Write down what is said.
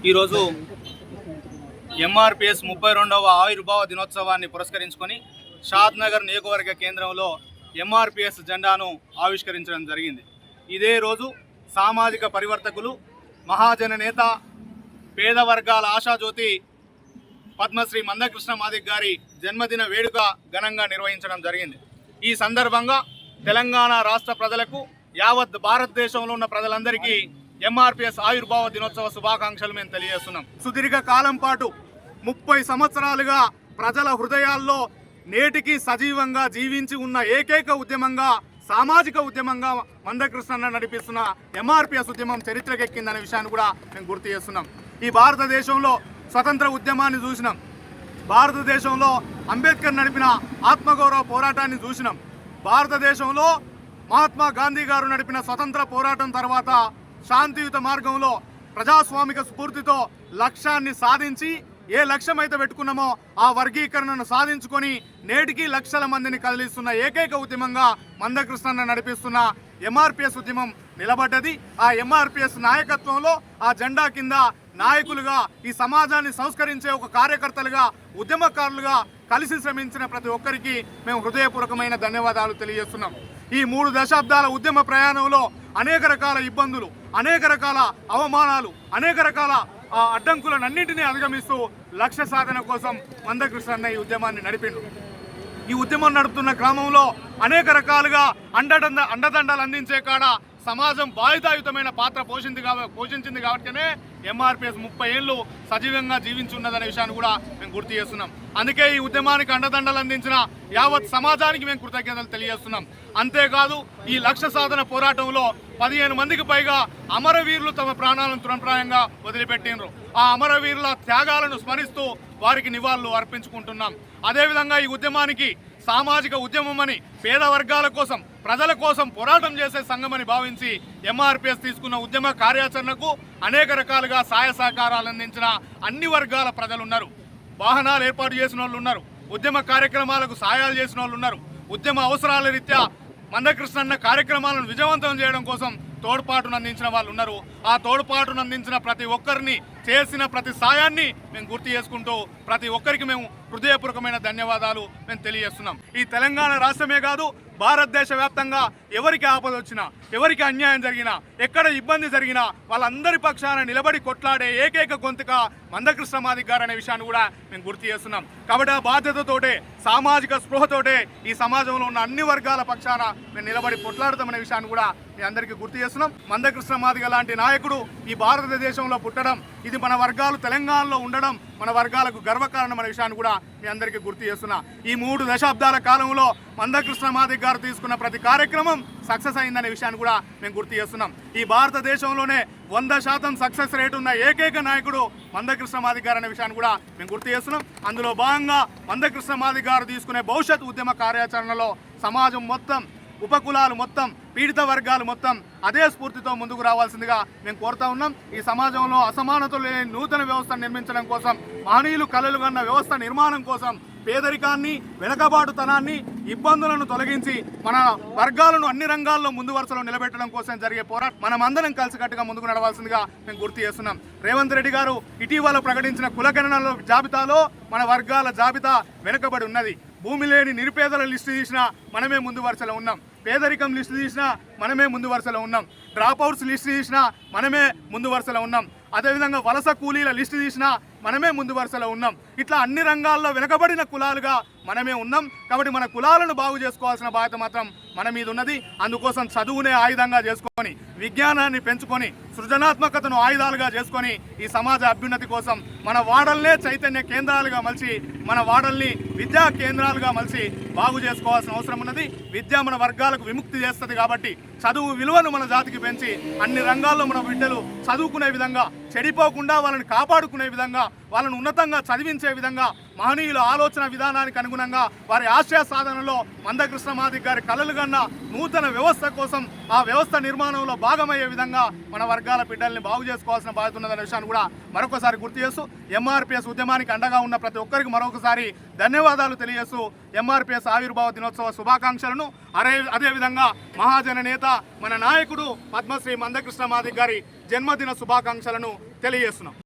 ఈరోజు ఎంఆర్పిఎస్ 32వ ఆవిర్భావ దినోత్సవాన్ని పురస్కరించుకొని షాద్నగర్ నియోజకవర్గ కేంద్రంలో ఎంఆర్పిఎస్ జెండాను ఆవిష్కరించడం జరిగింది. ఇదే రోజు సామాజిక పరివర్తకులు, మహాజన నేత, పేద వర్గాల ఆశాజ్యోతి పద్మశ్రీ మందకృష్ణ మాదిగ గారి జన్మదిన వేడుక ఘనంగా నిర్వహించడం జరిగింది. ఈ సందర్భంగా తెలంగాణ రాష్ట్ర ప్రజలకు, యావత్ భారతదేశంలో ఉన్న ప్రజలందరికీ ఎంఆర్పిఎస్ ఆవిర్భావ దినోత్సవ శుభాకాంక్షలు మేము తెలియజేస్తున్నాం. సుదీర్ఘ కాలం పాటు 30 సంవత్సరాలుగా ప్రజల హృదయాల్లో నేటికి సజీవంగా జీవించి ఉన్న ఏకైక ఉద్యమంగా, సామాజిక ఉద్యమంగా మందకృష్ణ నడిపిస్తున్న ఎంఆర్పిఎస్ ఉద్యమం చరిత్రకెక్కిందనే విషయాన్ని కూడా మేము గుర్తు చేస్తున్నాం. ఈ భారతదేశంలో స్వతంత్ర ఉద్యమాన్ని చూసినాం. భారతదేశంలో అంబేద్కర్ నడిపిన ఆత్మగౌరవ పోరాటాన్ని చూసినాం. భారతదేశంలో మహాత్మా గాంధీ గారు నడిపిన స్వతంత్ర పోరాటం తర్వాత శాంతియుత మార్గంలో ప్రజాస్వామిక స్ఫూర్తితో లక్ష్యాన్ని సాధించి, ఏ లక్ష్యం అయితే పెట్టుకున్నామో ఆ వర్గీకరణను సాధించుకొని నేటికి లక్షల మందిని కదిలిస్తున్న ఏకైక ఉద్యమంగా మందకృష్ణ నడిపిస్తున్న ఎంఆర్పిఎస్ ఉద్యమం నిలబడ్డది. ఆ ఎంఆర్పిఎస్ నాయకత్వంలో, ఆ జెండా కింద నాయకులుగా, ఈ సమాజాన్ని సంస్కరించే ఒక కార్యకర్తలుగా, ఉద్యమకారులుగా కలిసి శ్రమించిన ప్రతి ఒక్కరికి మేము హృదయపూర్వకమైన ధన్యవాదాలు తెలియజేస్తున్నాం. ఈ 3 దశాబ్దాల ఉద్యమ ప్రయాణంలో అనేక రకాల ఇబ్బందులు, అనేక రకాల అవమానాలు, అనేక రకాల అడ్డంకులన్నింటినీ అధిగమిస్తూ లక్ష్య సాధన కోసం మందకృష్ణ ఈ ఉద్యమాన్ని నడిపిండు. ఈ ఉద్యమం నడుపుతున్న క్రమంలో అనేక రకాలుగా అండదండలు అందించే కాడ సమాజం బాధ్యతాయుతమైన పాత్ర పోషించింది కాబట్టినే ఎంఆర్పిఎస్ 30 ఏళ్ళు సజీవంగా జీవించున్నదనే విషయాన్ని కూడా మేము గుర్తు చేస్తున్నాం. అందుకే ఈ ఉద్యమానికి అండదండలు అందించిన యావత్ సమాజానికి మేము కృతజ్ఞతలు తెలియజేస్తున్నాం. అంతేకాదు, ఈ లక్ష్య సాధన పోరాటంలో 15 మందికి పైగా అమరవీరులు తమ ప్రాణాలను తృణప్రాయంగా వదిలిపెట్టినరు. ఆ అమరవీరుల త్యాగాలను స్మరిస్తూ వారికి నివాళులు అర్పించుకుంటున్నాం. అదేవిధంగా ఈ ఉద్యమానికి సామాజిక ఉద్యమం అని, పేద వర్గాల కోసం, ప్రజల కోసం పోరాటం చేసే సంఘమని భావించి ఎంఆర్పిఎస్ తీసుకున్న ఉద్యమ కార్యాచరణకు అనేక రకాలుగా సహాయ సహకారాలు అందించిన అన్ని వర్గాల ప్రజలు ఉన్నారు. వాహనాలు ఏర్పాటు చేసిన వాళ్ళు ఉన్నారు. ఉద్యమ కార్యక్రమాలకు సహాయాలు చేసిన వాళ్ళు ఉన్నారు. ఉద్యమ అవసరాల రీత్యా మందకృష్ణ కార్యక్రమాలను విజయవంతం చేయడం కోసం తోడ్పాటును అందించిన వాళ్ళు ఉన్నారు. ఆ తోడ్పాటును అందించిన ప్రతి ఒక్కరిని, చేసిన ప్రతి సాయాన్ని మేము గుర్తు చేసుకుంటూ ప్రతి ఒక్కరికి మేము హృదయపూర్వకమైన ధన్యవాదాలు మేము తెలియజేస్తున్నాం. ఈ తెలంగాణ రాష్ట్రమే కాదు, భారతదేశ వ్యాప్తంగా ఎవరికి ఆపద వచ్చినా, ఎవరికి అన్యాయం జరిగినా, ఎక్కడ ఇబ్బంది జరిగినా వాళ్ళందరి పక్షాన నిలబడి కొట్లాడే ఏకైక గొంతుక మందకృష్ణ మాదిగ గారు అనే విషయాన్ని కూడా మేము గుర్తు చేస్తున్నాం. కాబట్టి ఆ బాధ్యతతోటే, సామాజిక స్పృహతోటే ఈ సమాజంలో ఉన్న అన్ని వర్గాల పక్షాన మేము నిలబడి కొట్లాడతామనే విషయాన్ని కూడా మీ అందరికీ గుర్తు చేస్తున్నాం. మందకృష్ణ మాదిగ లాంటి నాయకుడు ఈ భారతదేశంలో పుట్టడం, ఇది మన వర్గాలు తెలంగాణలో ఉండడం మన వర్గాలకు గర్వకారణం అనే విషయాన్ని కూడా మీ అందరికీ గుర్తు చేస్తున్నా. ఈ 3 దశాబ్దాల కాలంలో మందకృష్ణ మాదిగ గారు తీసుకున్న ప్రతి కార్యక్రమం సక్సెస్ అయిందనే విషయాన్ని కూడా మేము గుర్తు చేస్తున్నాం. ఈ భారతదేశంలోనే 100% సక్సెస్ రేటు ఉన్న ఏకైక నాయకుడు మందకృష్ణ మాదిగ గారు అనే విషయాన్ని కూడా మేము గుర్తు చేస్తున్నాం. అందులో భాగంగా మందకృష్ణ మాదిగ గారు తీసుకునే భవిష్యత్ ఉద్యమ కార్యాచరణలో సమాజం మొత్తం, ఉపకులాలు మొత్తం, పీడిత వర్గాలు మొత్తం అదే స్ఫూర్తితో ముందుకు రావాల్సిందిగా మేము కోరుతా ఉన్నాం. ఈ సమాజంలో అసమానతలు లేని నూతన వ్యవస్థను నిర్మించడం కోసం, మహనీయులు కలలు కన్న వ్యవస్థ నిర్మాణం కోసం పేదరికాన్ని, వెనుకబాటుతనాన్ని, ఇబ్బందులను తొలగించి మన వర్గాలను అన్ని రంగాల్లో ముందు వరుసలో నిలబెట్టడం కోసం జరిగే పోరాటం మనమందరం కలిసికట్టుగా ముందుకు నడవాల్సిందిగా మేము గుర్తు చేస్తున్నాం. రేవంత్ రెడ్డి గారు ఇటీవల ప్రకటించిన కులగణనల జాబితాలో మన వర్గాల జాబితా వెనుకబడి ఉన్నది. భూమి లేని నిరుపేదల లిస్టు తీసినా మనమే ముందు వరుసలో ఉన్నాం. పేదరికం లిస్టు తీసినా మనమే ముందు వరుసలో ఉన్నాం. డ్రాప్అవుట్స్ లిస్టు తీసినా మనమే ముందు వరుసలో ఉన్నాం. అదేవిధంగా వలస కూలీల లిస్టు తీసినా మనమే ముందు వరుసలో ఉన్నాం. ఇట్లా అన్ని రంగాల్లో వెనుకబడిన కులాలుగా మనమే ఉన్నాం. కాబట్టి మన కులాలను బాగు చేసుకోవాల్సిన బాధ్యత మాత్రం మన మీద ఉన్నది. అందుకోసం చదువునే ఆయుధంగా చేసుకొని, విజ్ఞానాన్ని పెంచుకొని, సృజనాత్మకతను ఆయుధాలుగా చేసుకొని ఈ సమాజ అభ్యున్నతి కోసం మన వాడల్నే చైతన్య కేంద్రాలుగా మలిచి, మన వాడల్ని విద్యా కేంద్రాలుగా మలిచి బాగు చేసుకోవాల్సిన అవసరం ఉన్నది. విద్య మన వర్గాలకు విముక్తి చేస్తుంది. కాబట్టి చదువు విలువను మన జాతికి పెంచి అన్ని రంగాల్లో మన బిడ్డలు చదువుకునే విధంగా, చెడిపోకుండా వాళ్ళని కాపాడుకునే విధంగా, వాళ్ళను ఉన్నతంగా చదివించే విధంగా, మహనీయుల ఆలోచన విధానానికి అనుగుణంగా వారి ఆశయ సాధనలో మందకృష్ణ మాదిగ గారి కలలు కన్న నూతన వ్యవస్థ కోసం, ఆ వ్యవస్థ నిర్మాణంలో భాగమయ్యే విధంగా మన వర్గాల బిడ్డల్ని బాగు చేసుకోవాల్సిన బాధ్యత ఉన్నదనే విషయాన్ని కూడా మరొకసారి గుర్తు చేస్తూ ఎంఆర్పిఎస్ ఉద్యమానికి అండగా ఉన్న ప్రతి ఒక్కరికి మరొకసారి ధన్యవాదాలు తెలియజేస్తూ ఎంఆర్పిఎస్ ఆవిర్భావ దినోత్సవ శుభాకాంక్షలను, అదేవిధంగా మహాజన నేత, మన నాయకుడు పద్మశ్రీ మందకృష్ణ మాదిగ గారి జన్మదిన శుభాకాంక్షలను తెలియజేస్తున్నాం.